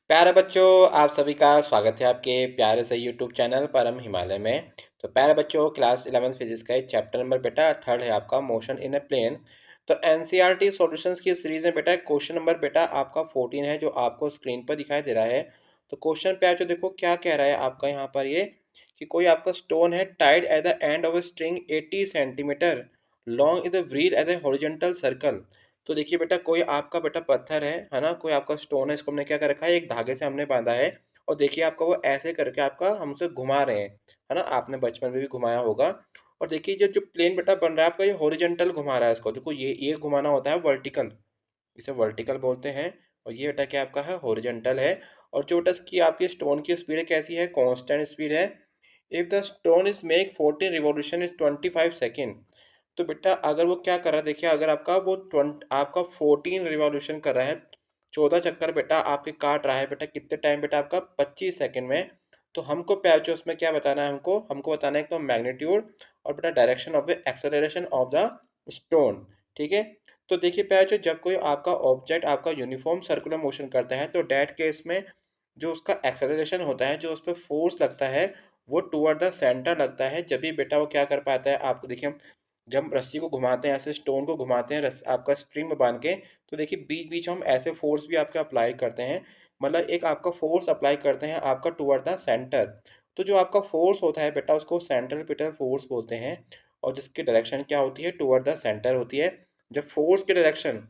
प्यारे बच्चों, आप सभी का स्वागत है आपके प्यारे से यूट्यूब चैनल परम हिमालय में। तो प्यारे बच्चों, क्लास 11 फिजिक्स का चैप्टर नंबर बेटा थर्ड है आपका मोशन इन ए प्लेन। तो एनसीईआरटी सॉल्यूशंस की सीरीज में बेटा क्वेश्चन नंबर बेटा आपका 14 है, जो आपको स्क्रीन पर दिखाई दे रहा है। तो क्वेश्चन पे आप जो देखो क्या कह रहा है आपका यहाँ पर ये कि कोई आपका स्टोन है tied at the end of string 80 centimetre long is whirled as a horizontal circle. तो देखिए बेटा, कोई आपका बेटा पत्थर है ना, कोई आपका स्टोन है, इसको हमने क्या कर रखा है, एक धागे से हमने बांधा है। और देखिए आपका वो ऐसे करके आपका हमसे घुमा रहे हैं, है ना। आपने बचपन में भी घुमाया होगा। और देखिए जो जो प्लेन बेटा बन रहा है आपका, ये हॉरिजॉन्टल घुमा रहा है इसको। देखो ये घुमाना होता है वर्टिकल, इसे वर्टिकल बोलते हैं। और ये बेटा क्या आपका है, हॉरिजॉन्टल है। और जो बेटा इसकी आपकी स्टोन की स्पीड कैसी है, कांस्टेंट स्पीड है। If the stone is make 14 revolution is 25 second. तो बेटा अगर वो क्या कर रहा है, देखिए अगर आपका वो 20 आपका 14 रिवॉल्यूशन कर रहा है, 14 चक्कर बेटा आपके काट रहा है बेटा, कितने टाइम बेटा आपका 25 सेकंड में। तो हमको पैचो उसमें क्या बताना है, हमको हमको बताना है तो मैग्नीट्यूड और बेटा direction of the acceleration of the stone. ठीक है। तो देखिए पैचो, जब कोई आपका ऑब्जेक्ट आपका यूनिफॉर्म सर्कुलर मोशन करता है तो डैट केस में जो उसका एक्सेलरेशन होता है, जो उस पर फोर्स लगता है, वो टूवर्ड द सेंटर लगता है। जब भी बेटा वो क्या कर पाता है, आपको देखिए हम जब हम रस्सी को घुमाते हैं, ऐसे स्टोन को घुमाते हैं आपका स्ट्रिंग में बांध के, तो देखिए बीच बीच में हम ऐसे फोर्स भी आपके अप्लाई करते हैं। मतलब एक आपका फोर्स अप्लाई करते हैं आपका टूवर्ड द सेंटर। तो जो आपका फोर्स होता है बेटा, उसको सेंट्रल पिटल फोर्स बोलते हैं। और जिसकी डायरेक्शन क्या होती है, टूवर्ड द सेंटर होती है। जब फोर्स की डायरेक्शन,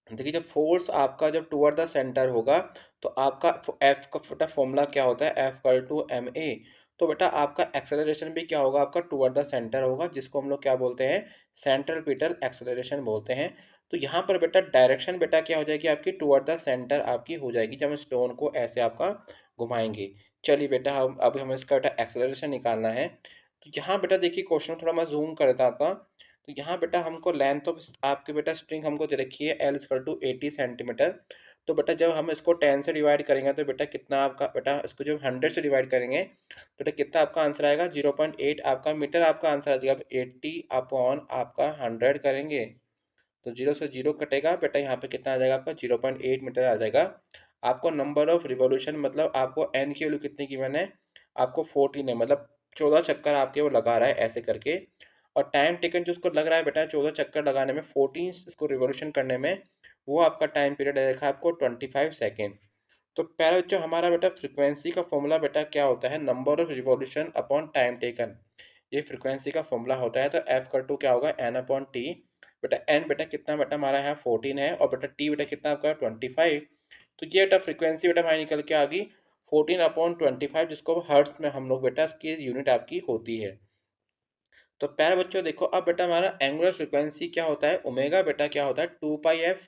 देखिए जब फोर्स आपका जब टुवर्ड द सेंटर होगा, तो आपका एफ का बेटा फॉर्मूला क्या होता है, F equal to M A. तो बेटा आपका एक्सेलरेशन भी क्या होगा, आपका टुवर्ड द सेंटर होगा, जिसको हम लोग क्या बोलते हैं, सेंट्रल पिटल एक्सेलरेशन बोलते हैं। तो यहाँ पर बेटा डायरेक्शन बेटा क्या हो जाएगी आपकी, टुवर्ड द सेंटर आपकी हो जाएगी, जब हम स्टोन को ऐसे आपका घुमाएंगे। चलिए बेटा, हम अभी हमें इसका बेटा एक्सेलरेशन निकालना है। तो यहाँ बेटा देखिए क्वेश्चन थोड़ा मैं जूम कर देता था। तो यहाँ बेटा हमको लेंथ ऑफ आपके बेटा स्ट्रिंग हमको दे रखी है एल इक्वल टू 80 सेंटीमीटर। तो बेटा जब हम इसको 10 से डिवाइड करेंगे तो बेटा कितना आपका बेटा, इसको जब 100 से डिवाइड करेंगे तो बेटा कितना आपका आंसर आएगा, 0.8 आपका मीटर आपका आंसर आ जाएगा। 80 अपॉन आपका 100 करेंगे तो जीरो से जीरो कटेगा बेटा, यहाँ पे कितना आ जाएगा आपका, 0.8 मीटर आ जाएगा। आपको नंबर ऑफ रिवॉल्यूशन मतलब आपको एन की वैल्यू कितनी गिवन है, आपको 14 है, मतलब 14 चक्कर आपके वो लगा रहा है ऐसे करके। और टाइम टेकन जो उसको लग रहा है बेटा 14 चक्कर लगाने में, 14 इसको रिवॉल्यूशन करने में, वो आपका टाइम पीरियड देखा आपको 25 सेकेंड। तो पहले जो हमारा बेटा फ्रीक्वेंसी का फॉर्मूला बेटा क्या होता है, number of revolution upon time taken. ये फ्रीक्वेंसी का फॉर्मूला होता है। तो एफ का टू क्या होगा, एन अपॉन टी। बेटा एन बेटा कितना बेटा हमारा यहाँ 14 है, और बेटा टी बेटा कितना आपका 25। तो ये बेटा फ्रीक्वेंसी बेटा हमारी निकल के आ गई 14/25, जिसको हर्ट्ज में हम लोग बेटा इसकी यूनिट आपकी होती है। तो प्यारे बच्चों देखो, अब बेटा हमारा एंगुलर फ्रीक्वेंसी क्या होता है, ओमेगा बेटा क्या होता है 2 पाई एफ।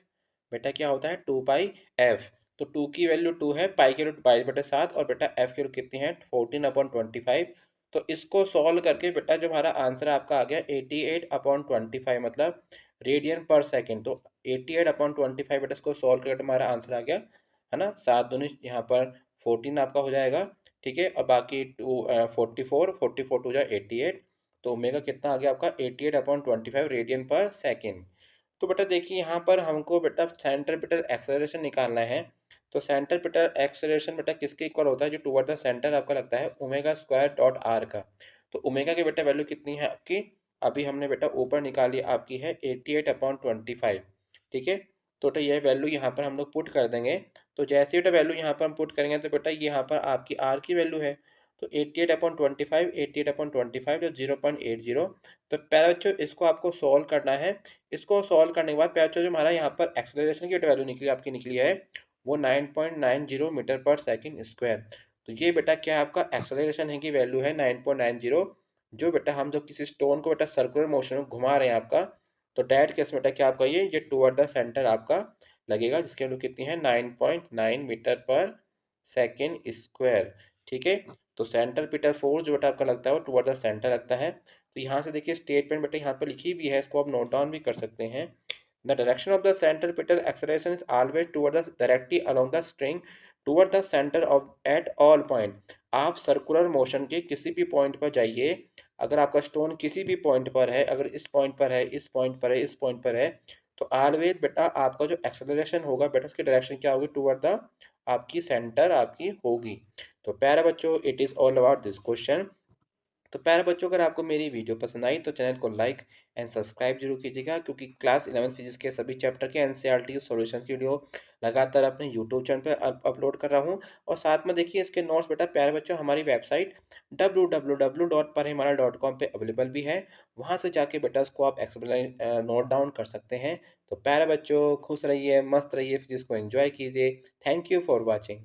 बेटा क्या होता है 2 पाई एफ। तो टू की वैल्यू 2 है, पाई की वैल्यू 22/7, और बेटा एफ की वैल्यू कितनी है 14/25। तो इसको सॉल्व करके बेटा जो हमारा आंसर आपका आ गया 88/25, मतलब रेडियन पर सेकेंड। तो 88/25 बेटा इसको सॉल्व करके हमारा आंसर आ गया, है ना। 7 दूनी यहाँ पर 14 आपका हो जाएगा। ठीक है, और बाकी 44 टू जाए 88। तो ओमेगा कितना आ गया आपका 88/25 रेडियन पर सेकेंड। तो बेटा देखिए यहाँ पर हमको बेटा सेंटर पिटल एक्सेलरेशन निकालना है। तो सेंटर पिटल एक्सेलरेशन बेटा किसके इक्वल होता है, जो टुवर्ड द सेंटर आपका लगता है, ओमेगा स्क्वायर डॉट आर का। तो ओमेगा की बेटा वैल्यू कितनी है आपकी, अभी हमने बेटा ऊपर निकाली आपकी है 88/25। ठीक है। तो बेटा ये वैल्यू यहाँ पर हम लोग पुट कर देंगे। तो जैसे बेटा वैल्यू यहाँ पर हम पुट करेंगे तो बेटा यहाँ पर आपकी आर की वैल्यू है, तो 88/25, 88/25 जो 0.80। तो पहले बच्चों इसको आपको सॉल्व करना है। इसको सॉल्व करने के बाद पहले बच्चों जो हमारा यहाँ पर एक्सेलरेशन की वैल्यू निकली आपकी निकली है, वो 9.90 मीटर पर सेकेंड स्क्वायर। तो ये बेटा क्या है, आपका एक्सेलरेशन है की वैल्यू है 9.90। जो बेटा हम जब किसी स्टोन को बेटा सर्कुलर मोशन में घुमा रहे हैं आपका, तो डैट केस बेटा क्या आपका ये टुवर्ड द सेंटर आपका लगेगा, जिसकी वैल्यू कितनी है 9.9 मीटर पर सेकेंड स्क्वायर। ठीक है। तो सेंट्रल पिटर फोर्स जो बेटा आपका लगता है वो टुवर्ड द सेंटर लगता है। तो यहाँ से देखिए स्टेटमेंट बेटा यहाँ पर लिखी भी है, इसको आप नोट डाउन भी कर सकते हैं। The direction of the centripetal acceleration is always toward the directly along the string toward the centre of at all point. आप सर्कुलर मोशन के किसी भी पॉइंट पर जाइए, अगर आपका स्टोन किसी भी पॉइंट पर है, अगर इस पॉइंट पर है, इस पॉइंट पर है, इस पॉइंट पर है, तो ऑलवेज बेटा आपका जो एक्सेलरेशन होगा बेटा उसकी डायरेक्शन क्या होगी, टुवर्ड द आपकी सेंटर आपकी होगी। तो प्यारे बच्चों, it is all about this question. तो प्यारे बच्चों, अगर आपको मेरी वीडियो पसंद आई तो चैनल को लाइक एंड सब्सक्राइब जरूर कीजिएगा, क्योंकि क्लास 11th फिजिक्स के सभी चैप्टर के एनसीईआरटी सॉल्यूशन की वीडियो लगातार अपने यूट्यूब चैनल पर अपलोड कर रहा हूँ। और साथ में देखिए इसके नोट्स बेटा प्यारे बच्चों हमारी वेबसाइट www.parhimalaya.com पे अवेलेबल भी है। वहाँ से जाके बेटा उसको आप एक्सप्लेन नोट डाउन कर सकते हैं। तो प्यारे बच्चों, खुश रहिए, मस्त रहिए, फिजिक्स को एंजॉय कीजिए। Thank you for watching.